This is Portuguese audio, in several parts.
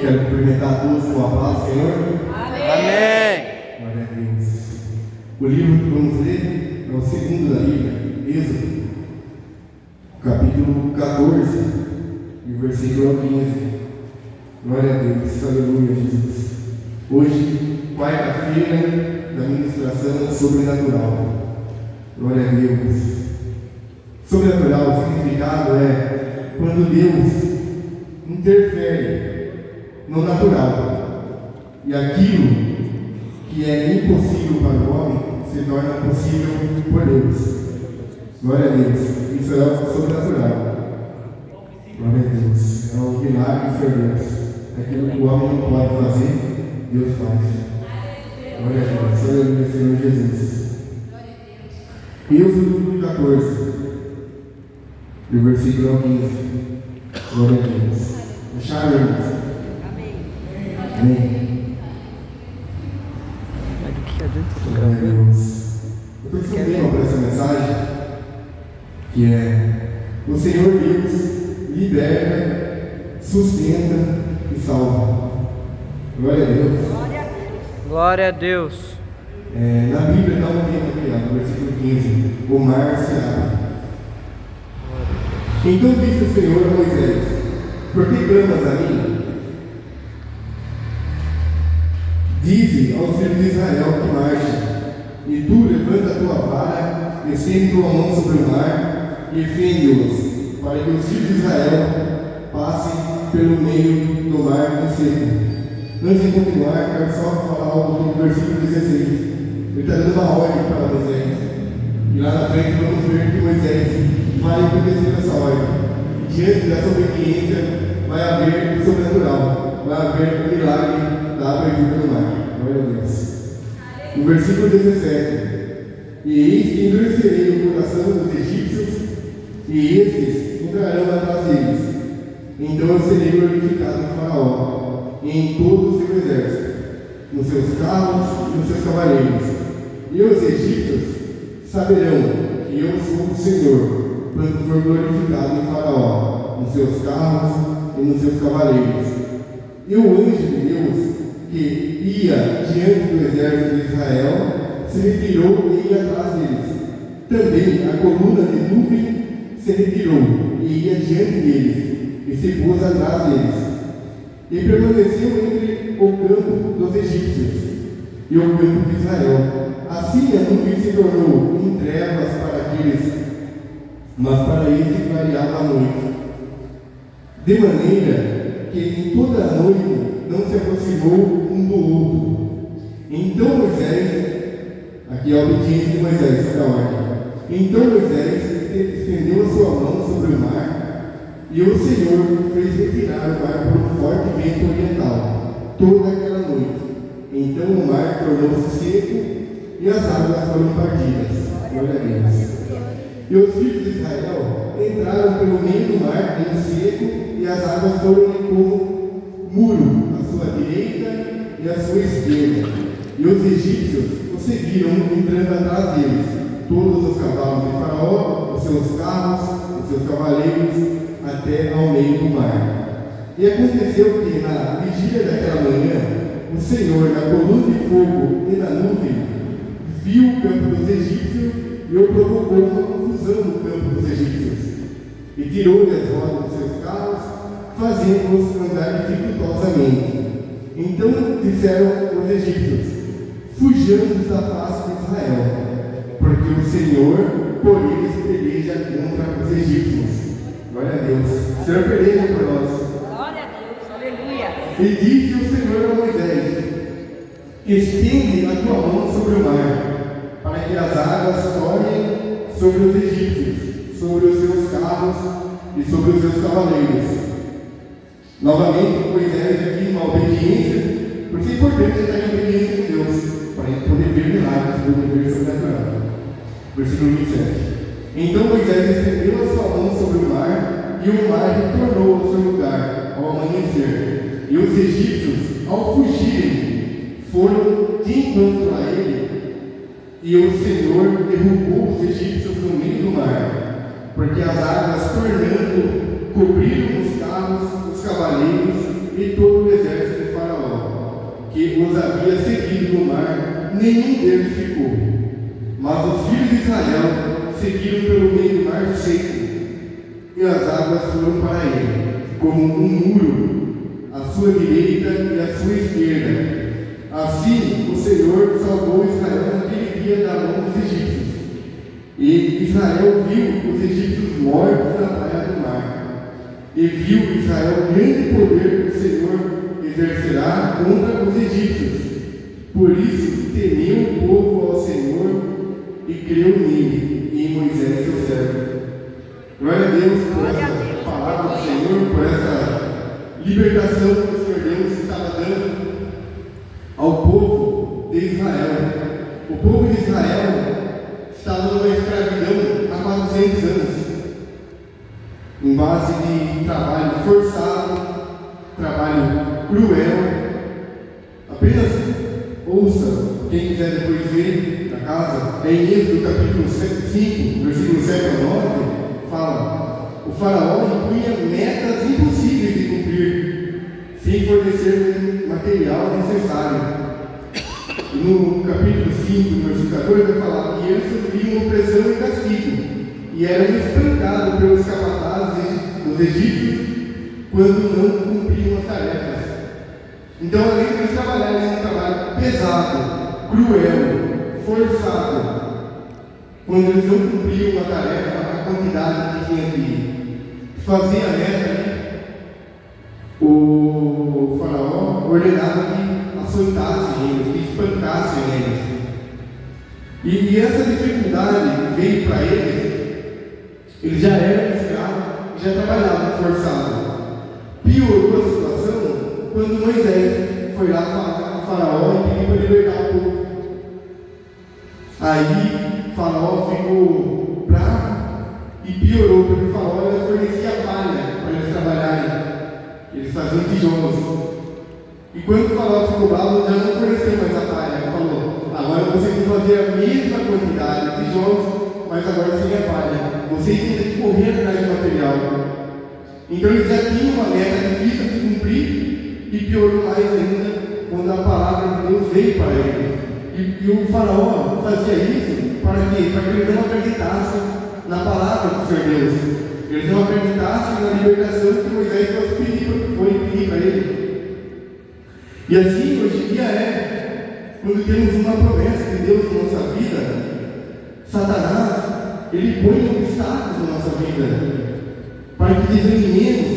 Quero cumprimentar a todos com a paz, Senhor. Amém. Glória a Deus. O livro que vamos ler é o segundo da Bíblia, Êxodo, capítulo 14, e o versículo 15. Glória a Deus, aleluia, Jesus. Hoje, quarta-feira da ministração sobrenatural. Glória a Deus. Sobrenatural, o significado é quando Deus interfere no natural e aquilo que é impossível para o homem se torna possível por Deus. Glória a Deus. Isso é o sobrenatural. Glória a Deus. É um milagre de Deus. Aquilo que o homem não pode fazer, Deus faz. Glória a Deus. Aleluia, Senhor Jesus. Êxodo 14, do versículo 15. Glória a Deus. Fecharam, irmãos? Amém. Glória a Deus. Eu estou escrevendo para essa mensagem, que é: o Senhor Deus liberta, sustenta e salva. Glória a Deus. Glória a Deus. Na Bíblia dá um tempo aqui, no versículo 15: o mar se abre. Então disse o Senhor a Moisés: por que clamas a mim? Dize aos filhos de Israel que marchem, e tu levanta a tua vara, estende tua mão sobre o mar, e fende-os, para que os filhos de Israel passem pelo meio do mar no seco. Antes de continuar, quero só falar algo do versículo 16. Ele está dando uma ordem para Moisés, e lá na frente vamos ver que Moisés vai obedecer essa ordem. Diante dessa obediência vai haver o sobrenatural, vai haver o milagre da abertura do mar. Glória a Deus. No versículo 17: e eis que endurecerei o coração dos egípcios, e estes entrarão atrás deles. Então eu serei glorificado em Faraó, e em todo o seu exército, nos seus carros e nos seus cavaleiros. E os egípcios saberão que eu sou o Senhor, quando for glorificado em Faraó, nos seus carros e nos seus cavaleiros. E o anjo de Deus, que ia diante do exército de Israel, se retirou e ia atrás deles. Também a coluna de nuvem se retirou e ia diante deles, e se pôs atrás deles. E permaneceu entre o campo dos egípcios e o campo de Israel. Assim a nuvem se tornou em trevas para aqueles, mas para eles clareava a noite. De maneira que em toda a noite não se aproximou um do outro. Então Moisés, aqui é a obediência de Moisés, sobre a ordem. Então Moisés estendeu a sua mão sobre o mar, e o Senhor fez retirar o mar por um forte vento oriental, toda aquela noite. Então o mar tornou-se seco, e as águas foram partidas. Glória a Deus. E os filhos de Israel entraram pelo meio do mar em seco, e as águas foram como muro à sua direita e à sua esquerda. E os egípcios o seguiram, entrando atrás deles, todos os cavalos de Faraó, os seus carros, os seus cavaleiros, até ao meio do mar. E aconteceu que, na vigília daquela manhã, o Senhor, na coluna de fogo e na nuvem, viu o campo dos egípcios e o provocou uma confusão no campo dos egípcios. E tirou-lhe as rodas dos seus carros, fazendo-os andar dificultosamente. Então disseram os egípcios: fujamos da face de Israel, porque o Senhor por eles peleja contra os egípcios. Glória a Deus. O Senhor peleja por nós. Glória a Deus, aleluia. E disse o Senhor a Moisés: estende a tua mão sobre o mar, para que as águas tornem sobre os egípcios, sobre os seus carros e sobre os seus cavaleiros. Novamente, Moisés aqui, uma obediência, porque é importante estar em obediência com Deus, para a gente poder ver milagres, poder ver sobrenatural. Versículo 27. Então Moisés estendeu a sua mão sobre o mar, e o mar retornou ao seu lugar ao amanhecer. E os egípcios, ao fugirem, foram de encontro a ele, e o Senhor derrubou os egípcios no meio do mar, porque as águas tornando cobriram os carros, os cavaleiros e todo o exército os havia seguido no mar, nenhum deles ficou. Mas os filhos de Israel seguiram pelo meio do mar seco, e as águas foram para ele, como um muro, à sua direita e à sua esquerda. Assim o Senhor salvou Israel naquele dia da mão dos egípcios. E Israel viu os egípcios mortos na praia do mar. E viu Israel o grande poder que o Senhor exercerá contra os egípcios. Por isso temeu o povo ao Senhor e creu nele e em Moisés seu servo. Glória a Deus por essa palavra do Senhor, por essa libertação que o Senhor Deus estava dando ao povo de Israel. O povo de Israel estava numa escravidão há 400 anos, em base de trabalho forçado, trabalho cruel. Apenas ouça, quem quiser depois ver na casa, em Êxodo capítulo 5, versículo 7 ao 9, fala: o faraó impunha metas impossíveis de cumprir, sem fornecer o material necessário. No capítulo 5, no versículo 14, vai falar que eles sofriam opressão e castigo, e eram espancados pelos capatazes dos egípcios quando não cumpriam as tarefas. Então, além de eles trabalharem um trabalho pesado, cruel, forçado, quando eles não cumpriam a tarefa, a quantidade que tinha que fazer a meta, o faraó ordenava que açoitassem eles, que espancassem eles. E essa dificuldade veio para eles já eram escravos, já trabalhavam forçado. Piorou a situação quando Moisés foi lá falar com o faraó e pediu para libertar o povo. Aí o faraó ficou bravo e piorou, porque o faraó fornecia palha para eles trabalharem. Eles faziam tijolos. E quando o faraó ficou bravo, já não forneceu mais a palha. Ele falou: agora vocês vão fazer a mesma quantidade de tijolos, mas agora sem a palha. Vocês têm que correr atrás de material. Então eles já tinham uma meta difícil de cumprir, e piorou mais ainda quando a palavra de Deus veio para eles. E o faraó fazia isso para quê? Para que eles não acreditassem na palavra do Senhor Deus. Eles não acreditassem na libertação que Moisés foi pedir para ele. E assim, hoje em dia quando temos uma promessa de Deus na nossa vida, Satanás, ele põe obstáculos na nossa vida, para que desanimemos,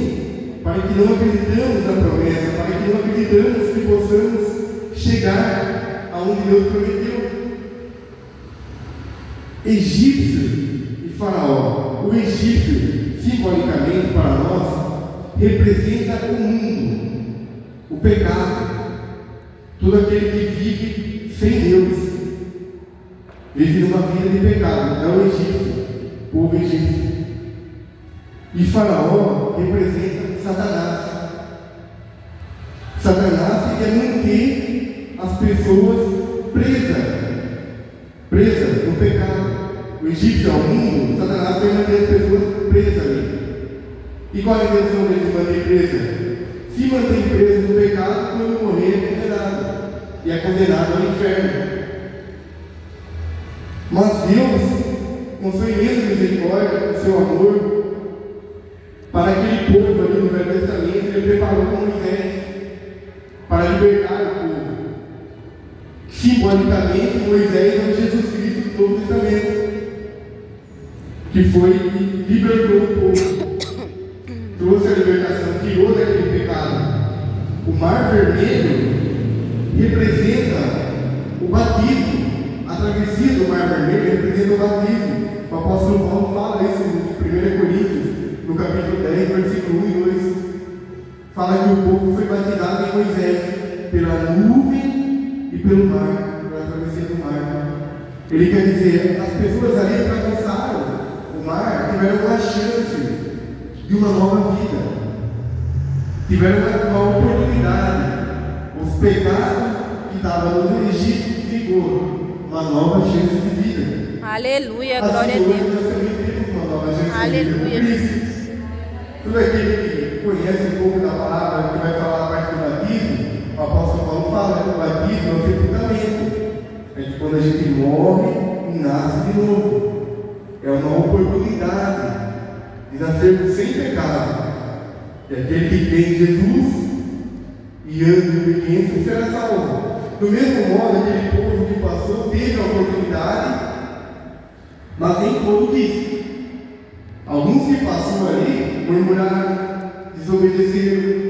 para que não acreditamos na promessa, para que não acreditamos que possamos chegar aonde Deus prometeu. Egípcio e faraó. O egípcio, simbolicamente para nós, representa o mundo, o pecado. Todo aquele que vive sem Deus, vive numa vida de pecado. É o egípcio, o povo egípcio. E faraó representa Satanás. Satanás quer manter as pessoas presas no pecado. O egípcio é o mundo, Satanás quer manter as pessoas presas ali. E qual é a intenção dele se manter presa? Se mantém preso no pecado, quando morrer é condenado. E é condenado ao inferno. Mas Deus, com sua imensa misericórdia, com seu amor, para aquele povo ali no Velho Testamento, ele preparou com Moisés para libertar o povo. Simbolicamente, Moisés é o Jesus Cristo do Novo Testamento, que foi e libertou o povo, trouxe a libertação, tirou daquele pecado. O Mar Vermelho representa o batismo. A travessia do Mar Vermelho representa o batismo. O apóstolo Paulo fala isso em 1 Coríntios, no capítulo 10, versículo 1 e 2. Fala que o povo foi batizado em Moisés pela nuvem e pelo mar, pela travessia do mar. Ele quer dizer, as pessoas ali atravessaram o mar, tiveram uma chance de uma nova vida, tiveram uma oportunidade. Os pecados que estavam no Egito ficou uma nova chance de vida. Aleluia, glória a Deus. Nós também temos uma nova chance Aleluia, de vida. Tudo aquele que conhece um pouco da palavra, que vai falar a parte do batismo, o apóstolo Paulo fala que o quando a gente morre e nasce de novo. É uma oportunidade de nascermos sem pecado. E aquele que crê em Jesus e anda em obediência será salvo. Do mesmo modo, aquele povo que passou teve a oportunidade, mas nem todo quis. Alguns que passaram ali murmuraram, desobedeceram,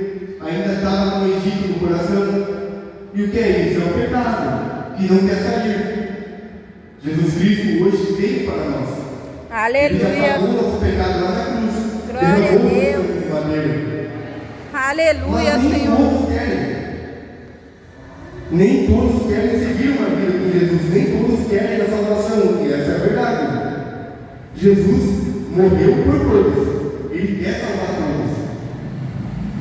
ainda estavam com o Egito no coração. E o que é isso? É o pecado que não quer sair. Jesus Cristo hoje veio para nós. Aleluia. Ele já pagou nosso pecado lá na cruz. Glória a Deus. Aleluia, Mas nem Senhor. todos querem. Nem todos querem seguir uma vida com Jesus. Nem todos querem a salvação. E essa é a verdade. Jesus morreu por todos. Ele quer salvar todos.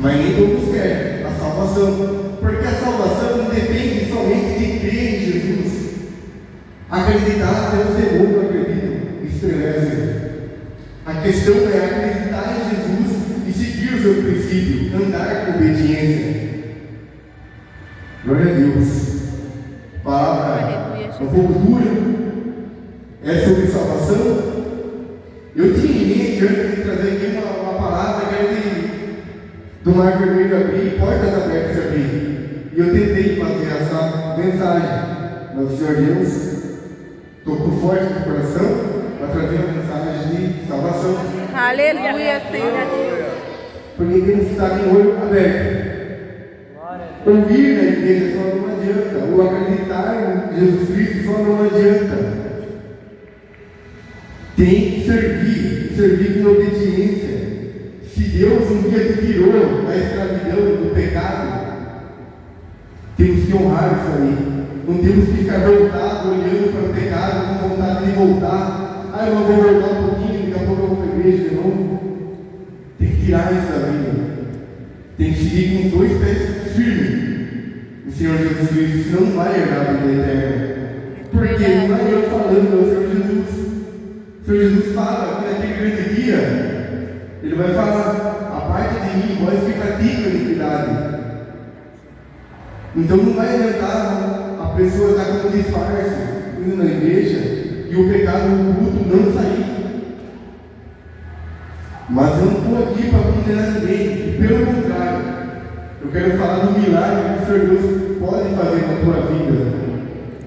Mas nem todos querem a salvação. Porque a salvação não depende somente de crer em Jesus. Acreditar até o segundo não acredito. Estremece. A questão é acreditar em Jesus e seguir o seu princípio, andar com obediência. Glória a Deus. Palavra um pouco dura. É sobre salvação. Eu tinha em mente, antes de trazer aqui uma palavra, que era do Mar Vermelho abrir, portas abertas abrir. E eu tentei fazer essa mensagem. Mas o Senhor Deus tocou forte no coração para trazer uma mensagem de salvação. Aleluia, Senhor. Porque temos que estar com o olho aberto. Ouvir na igreja só não adianta. Ou acreditar em Jesus Cristo só não adianta. Tem que servir com obediência. Se Deus um dia te tirou da escravidão, do pecado, temos que honrar isso aí. Não temos que ficar voltado, olhando para o pecado, com vontade de voltar. Eu não vou voltar um pouquinho, daqui a pouco eu vou para a igreja de novo. Tem que tirar isso da vida. Tem que seguir com os dois pés firmes o Senhor Jesus Cristo, senão não vai herdar a vida eterna. Porque não é eu falando, é o Senhor Jesus. O Senhor Jesus fala que naquele grande dia, Ele vai falar: a parte de mim, vós que praticam a iniquidade. Então não vai adiantar a pessoa estar com disfarce, indo na igreja, e o pecado oculto não sair. Mas eu não estou aqui para condenar ninguém, pelo contrário, eu quero falar do milagre que o Senhor Deus pode fazer na tua vida.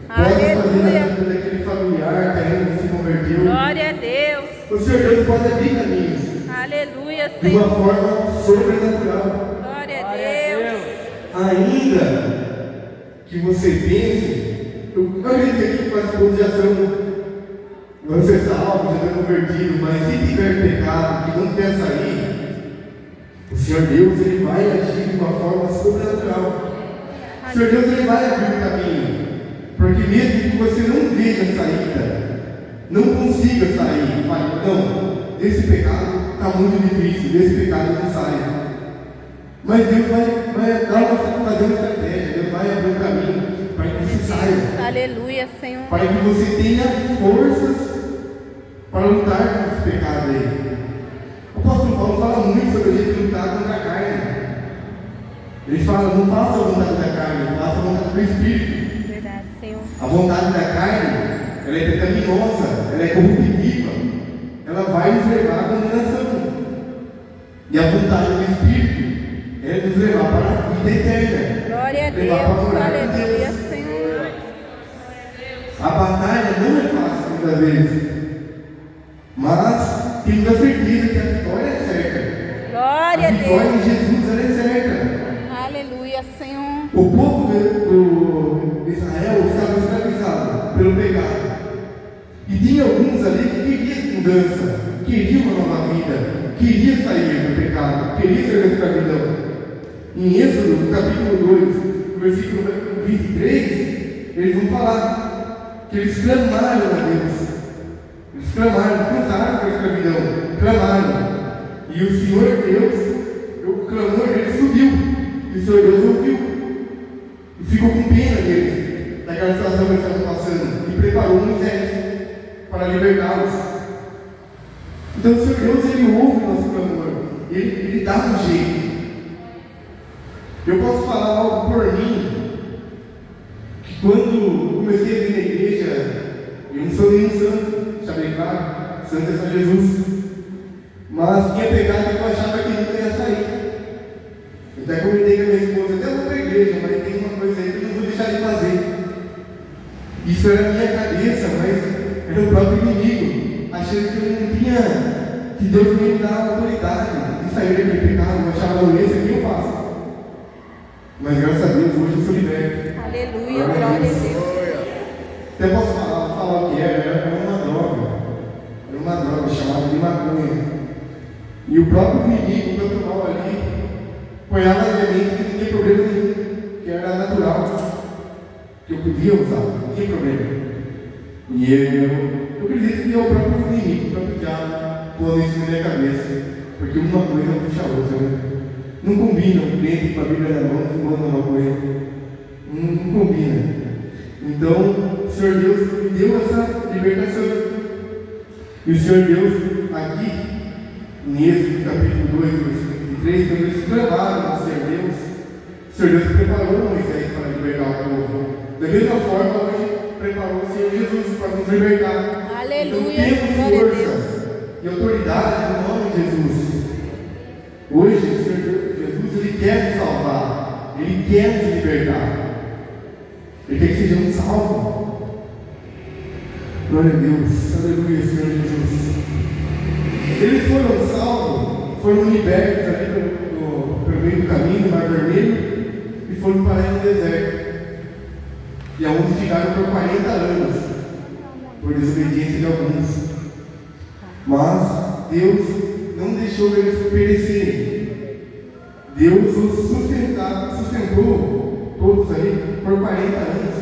Pode fazer na vida daquele familiar que ainda se converteu. Glória a Deus. O Senhor Deus pode abrir caminhos. Aleluia, De uma Senhor. forma sobrenatural. Glória a Deus. Ainda que você pense, eu acredito que quase todos já vão ser salvos, já estão convertidos, mas se tiver pecado que não quer sair, o Senhor Deus Ele vai agir de uma forma sobrenatural. O Senhor Deus Ele vai abrir o caminho, porque mesmo que você não veja saída, não consiga sair, fale: não, esse pecado está muito difícil, desse pecado não sai. Mas Deus vai fazer uma estratégia, Deus vai abrir um caminho para que você saia. Aleluia, Senhor. Para que você tenha forças para lutar contra esse pecado aí. O apóstolo Paulo fala muito sobre a gente lutar contra a carne. Ele fala: não faça a vontade da carne, faça a vontade do Espírito. Verdade, Senhor. A vontade da carne, ela é pecaminosa, ela é corruptiva, ela vai nos levar à condenação. E a vontade do Espírito é nos levar para a vida eterna. Glória a levar para Deus. morar com Aleluia, Deus. Senhor. A batalha não é fácil muitas vezes, mas temos a certeza que a vitória é certa. Glória A a vitória Deus. em Jesus ela é certa. Aleluia, Senhor. O povo do Israel estava escravizado pelo pecado. E tinha alguns ali que queriam mudança, queriam uma nova vida, queriam sair do pecado, queriam sair da escravidão. Em Êxodo, no capítulo 2, versículo 23, eles vão falar que eles clamaram a Deus. Eles clamaram, cruzaram com a escravidão, clamaram. E o Senhor Deus, o clamor deles subiu. E o Senhor Deus ouviu. E ficou com pena deles, daquela situação que eles estavam passando. E preparou Moisés para libertá-los. Então o Senhor Deus, Ele ouve o nosso clamor. Ele dá um jeito. Eu posso falar algo por mim, que quando comecei a vir na igreja Eu não sou nenhum santo, deixa bem claro, santo é só Jesus. Mas tinha pecado que eu achava que nunca ia sair. Eu até comentei com a minha esposa, até vou para a igreja, mas tem uma coisa aí que eu não vou deixar de fazer. Isso era a minha cabeça, mas era o próprio inimigo, achando que eu não tinha, que Deus me dá autoridade de sair daquele pecado. Eu achava, não, esse aqui eu faço. Mas graças a Deus, hoje eu sou liberto. Aleluia, glória a Deus. Até posso falar o que era uma droga. Era uma droga chamada de maconha. E o próprio inimigo, o meu mal ali, ponhava na minha mente que não tinha problema nenhum, que era natural, que eu podia usar, não tinha problema. E eu acredito que é o próprio inimigo, o próprio diabo, pondo isso na minha cabeça, porque uma coisa puxa a outra, né? Não combina um crente com a Bíblia na mão fumando uma coisa. Não combina. Então, o Senhor Deus me deu essa libertação. E o Senhor Deus, aqui, em Êxodo capítulo 2, versículo 23, quando eles clamaram ao Senhor Deus, o Senhor Deus preparou Moisés para libertar o povo. Da mesma forma, hoje preparou o Senhor Jesus para nos libertar. Aleluia, então, glória a temos força e autoridade no nome de Jesus. Hoje, o Senhor Jesus, Ele quer nos salvar, Ele quer nos libertar. Ele quer que sejamos salvos. Glória a Deus, aleluia, Senhor Jesus. Eles foram salvos, foram libertos ali pelo meio do caminho, no Mar Vermelho, e foram parar no deserto. E aonde ficaram por 40 anos, por desobediência de alguns. Mas Deus não deixou eles perecerem. Deus os sustentou todos ali por 40 anos.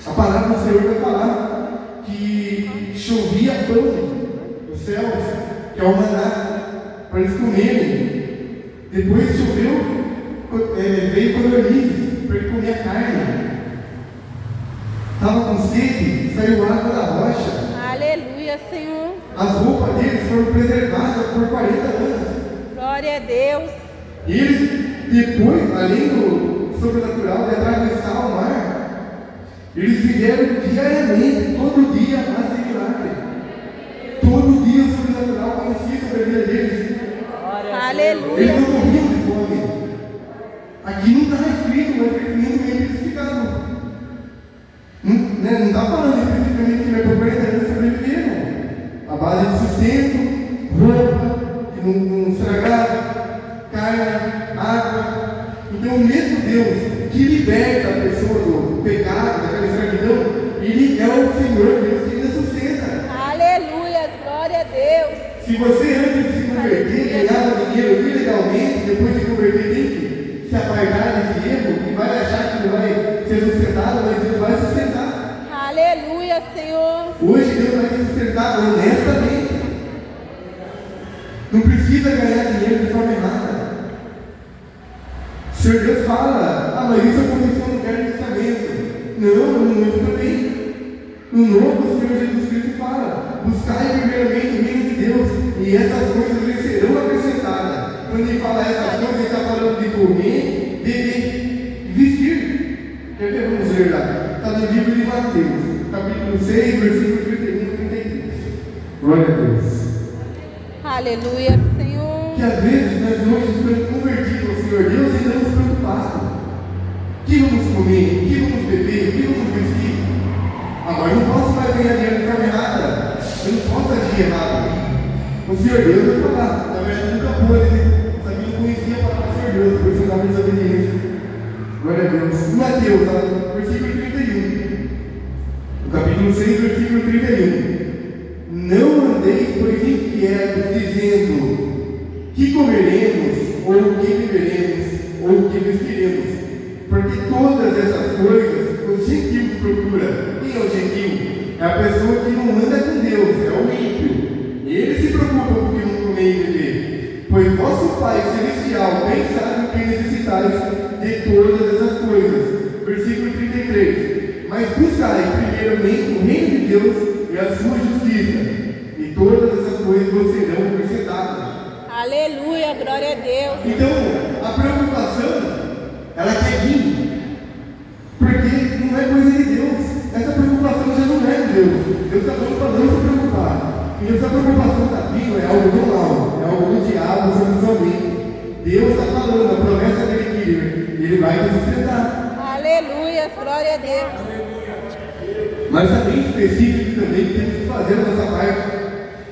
A palavra do Senhor vai falar que chovia pão dos céus, que é o maná, para eles comerem. Depois choveu, veio codornizes para ele comer a carne. Estava com sede, saiu água da rocha. Aleluia, Senhor. As roupas deles foram preservadas por 40 anos. Glória a Deus. E eles, depois, além do sobrenatural de atravessar o mar, eles fizeram diariamente, todo dia, a massa de milagre. Todo dia o sobrenatural acontecia sobre a vida deles. Aleluia. Eles não morriam de fome. Aqui não está escrito, mas nem eles ficaram. Não está falando especificamente que vai por 40 anos sobreviveram. A base de sustento, roupa, que não estragava, carne, água. Então o mesmo Deus que liberta a pessoa do pecado, daquela escravidão, Ele é o Senhor Deus que ainda sustenta. Aleluia, glória a Deus. Se você antes de se converter ganhava dinheiro ilegalmente, depois de converter tem que se apartar desse erro e vai achar que não vai ser sustentado, mas Deus vai sustentar. Aleluia, Senhor. Hoje Deus vai te sustentar honestamente. Não precisa ganhar dinheiro de forma errada. O Senhor Deus fala, mas isso aconteceu no Velho Testamento. Não, no Novo também. No Novo, o Senhor Jesus Cristo fala, buscai primeiramente o reino de Deus, e essas coisas lhes serão acrescentadas. Quando ele fala essas coisas, ele está falando de comer, beber e vestir. Quer ver? Vamos ler lá. Está no livro de Mateus, capítulo 6, versículo 31 e 33. Glória a Deus. Aleluia, Senhor. Que às vezes nós não estamos convertidos ao Senhor Deus e estamos preocupados. O que vamos comer? O que vamos beber? O que vamos vestir? Agora eu não posso mais ganhar dinheiro de forma errada. Eu não posso agir errado. O Senhor Deus vai falar. Na verdade, nunca pôde, né? Sabia, não conhecia a palavra do Senhor Deus, por isso eu estava em desobediência. Glória a Deus. Mateus, versículo 31. No capítulo 6, versículo 31. Não andeis, pois, inquietos, dizendo: que comeremos, ou o que beberemos, ou o que vestiremos? Porque todas essas coisas os gentios procuram. Quem é o gentio? É a pessoa que não anda com Deus, é o ímpio. Ele se preocupa com o que não comer e beber. Pois vosso Pai Celestial bem sabe o que necessitais de todas essas coisas. Versículo 33. Mas buscai primeiramente o reino de Deus e a sua justiça, e todas essas coisas vos serão acrescentadas. Aleluia, glória a Deus. Então, a preocupação, ela quer vir, porque não é coisa de Deus. Essa preocupação já não é de Deus. E essa preocupação da vida é algo do mal, é algo do diabo sobre sua mente. Deus está falando, a promessa dele que ele vai te sustentar. Aleluia, glória a Deus. Mas também específico também que temos que fazer a nossa parte.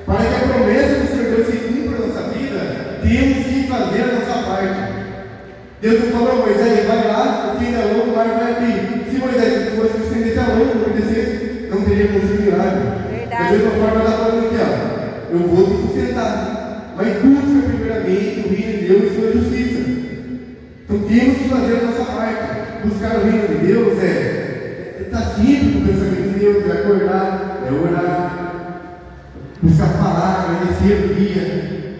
Para que a promessa do Senhor Deus se cumpra na nossa vida, temos que fazer a nossa parte. Deus não falou a Moisés, vai lá, o fim da lã, o mar vai abrir. Se Moisés fosse estender a lã, não obedecesse, não teria conseguido milagre. Da mesma forma, ela está falando aqui, ó, eu vou te sustentar, mas busca primeiramente o reino de Deus e sua justiça. Então temos que fazer a nossa parte. Buscar o reino de Deus é estar sempre com o pensamento de Deus, é acordar, é orar, buscar falar, agradecer o dia,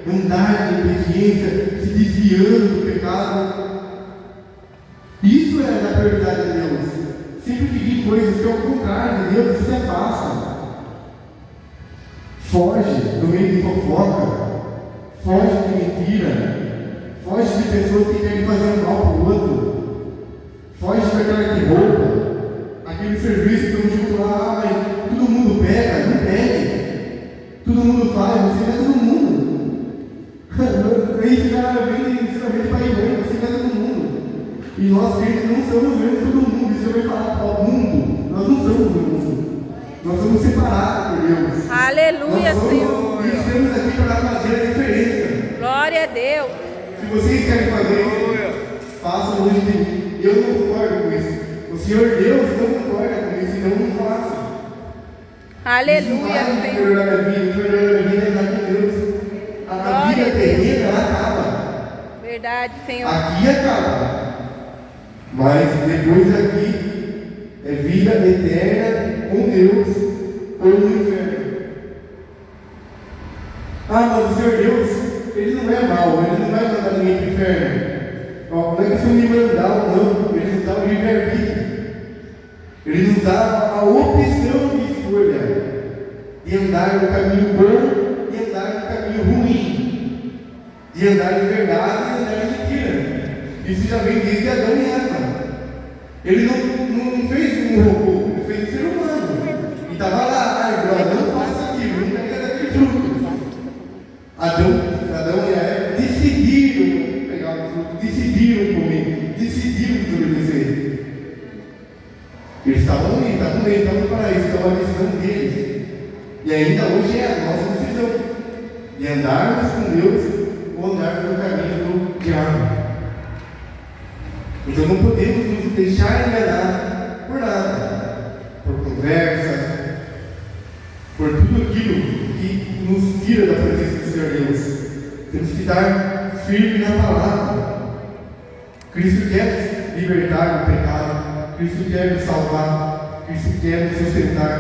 andar em obediência, se desviando do pecado. Isso é da prioridade de Deus. Sempre que vir coisas que é o contrário de Deus, se afasta. Foge do meio de fofoca, foge de mentira, foge de pessoas que querem fazer um mal para o outro, foge daquela que rouba, aquele serviço que estão junto lá, mas todo mundo pega, não pegue, todo mundo faz, você não é todo mundo. Aí esse cara vem ensinamento para ir bem, você não é todo mundo. E nós crentes não somos mesmo todo mundo, isso eu vou falar para o mundo, nós não somos todo mundo. Nós somos separados por Deus. Aleluia, Senhor. Estamos aqui para fazer a diferença. Glória a Deus. Se vocês querem fazer isso, façam longe de mim. Eu não concordo com isso. O Senhor Deus não concorda com isso, então não façam. Aleluia, Senhor. O Senhor da vida é dar com Deus. A vida terrena, ela acaba. Verdade, Senhor. Aqui acaba. Mas depois daqui é vida eterna com Deus ou no inferno. Ah, mas o Senhor Deus, Ele não é mau, Ele não vai mandar ninguém para o inferno. Não é que se eu me mandar ou não, Ele nos dá o livre-arbítrio. Ele nos dá a opção de escolha de andar no caminho bom e andar no caminho ruim, de andar em verdade e andar em mentira. Isso já vem desde Adão e Eva. Ele não fez um robô, ele fez um ser humano. E estava lá, não faça aquilo, não pega daquele fruto. Adão e Eva decidiram pegar o fruto, decidiram comer, decidiram desobedecer. Eles estavam no paraíso, estavam a decisão deles. E ainda hoje é a nossa decisão de andarmos com Deus ou andarmos no caminho do diabo. Então não podemos nos deixar enganar por nada, por conversa, por tudo aquilo que nos tira da presença do Senhor Deus. Temos que estar firme na palavra. Cristo quer nos libertar do pecado, Cristo quer nos salvar, Cristo quer nos sustentar.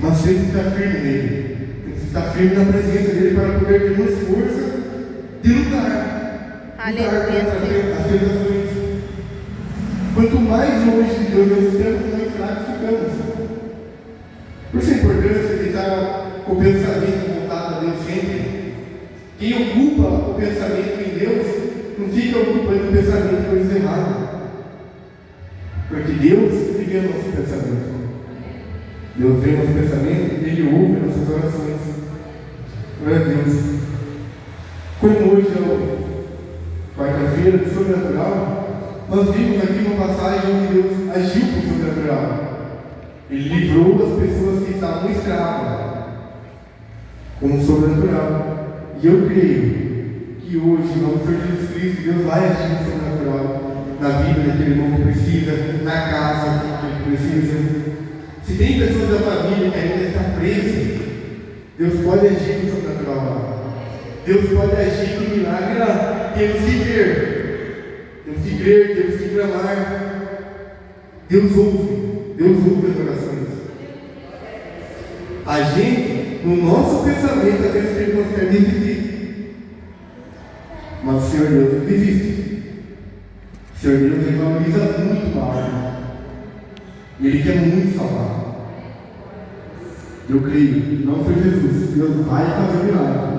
Nós temos que estar firme nele, temos que estar firme na presença dele para poder termos força de lutar. As tentações. Quanto mais longe de Deus nós estamos, mais fracos ficamos. Por isso a importância de estar com o pensamento voltado a Deus sempre. Quem ocupa o pensamento em Deus, não fica ocupando o pensamento em coisas erradas. Porque Deus vê o nosso pensamento. Deus vê o nosso pensamento e Ele ouve nossas orações. Glória a Deus. Como hoje é o quarta-feira do sobrenatural, nós vimos aqui uma passagem onde Deus agiu com o sobrenatural. Ele livrou as pessoas que estavam escravas com o sobrenatural. E eu creio que hoje, em nome do Senhor Jesus Cristo, Deus vai agir no sobrenatural na vida daquele irmão que precisa, na casa que ele precisa. Se tem pessoas da família que ainda estão presas, Deus pode agir no sobrenatural lá. Deus pode agir no milagre lá. Temos que crer, temos que clamar. Deus ouve as orações. A gente, no nosso pensamento, às vezes nós queremos desistir. Mas o Senhor Deus não desiste. O Senhor Deus ele valoriza muito a alma. E Ele quer muito salvar. Eu creio, não foi Jesus. Deus vai fazer milagre.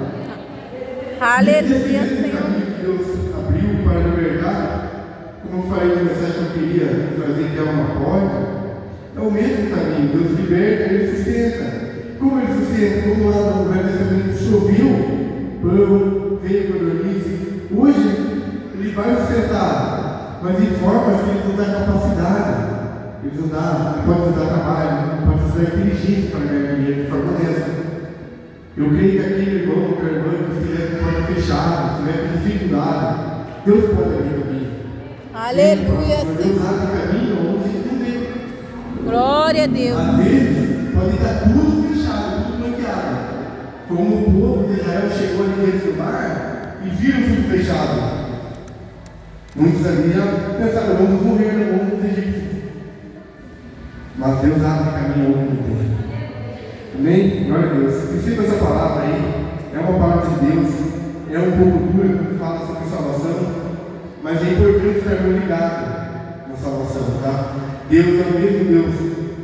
Aleluia, Senhor. Deus abriu para libertar, como eu falei na mensagem que eu queria trazer, que é uma porta, é o mesmo caminho. Deus liberta, Ele sustenta. como ele sustenta, como lá no Velho Testamento choveu, pão, veio codorniz, hoje ele vai sustentar, mas de forma que ele não dá capacidade, ele não dá, pode nos dar trabalho, pode nos dar inteligência para ganhar dinheiro de forma honesta. Eu creio que aquele irmão, que a irmã que estiver com a porta fechada, estiver com dificuldade, Deus pode abrir caminho. Aleluia, Deus Senhor. abre caminho onde não vê. Glória a Deus. Às vezes, pode estar tudo fechado, tudo bloqueado. Como o povo de Israel chegou ali dentro do mar e viram tudo fechado. Muitos ali já pensaram, vamos morrer no mundo dos egípcios. Mas Deus abre caminho onde não tem. Amém? Glória a Deus. Receba essa palavra aí. É uma palavra de Deus. É um pouco dura quando fala sobre salvação. Mas é importante estarmos ligados na salvação, tá? Deus é o mesmo Deus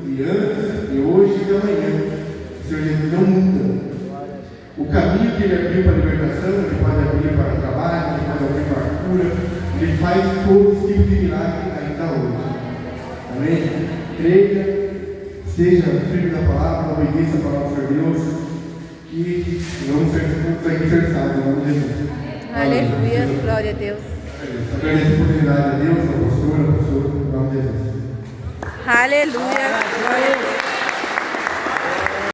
de antes, de hoje e de amanhã. O Senhor Jesus não muda. O caminho que Ele abriu para a libertação, Ele pode abrir para o trabalho, Ele pode abrir para a cura. Ele faz todos os tipos de milagres ainda hoje. Amém? Creia, seja firme da palavra, obedeça a palavra do Senhor Deus e vamos ser salvos em nome de Jesus. Aleluia, glória a Deus. Agradeço a oportunidade a Deus, ao pastor, em nome de Jesus. Aleluia, glória a Deus.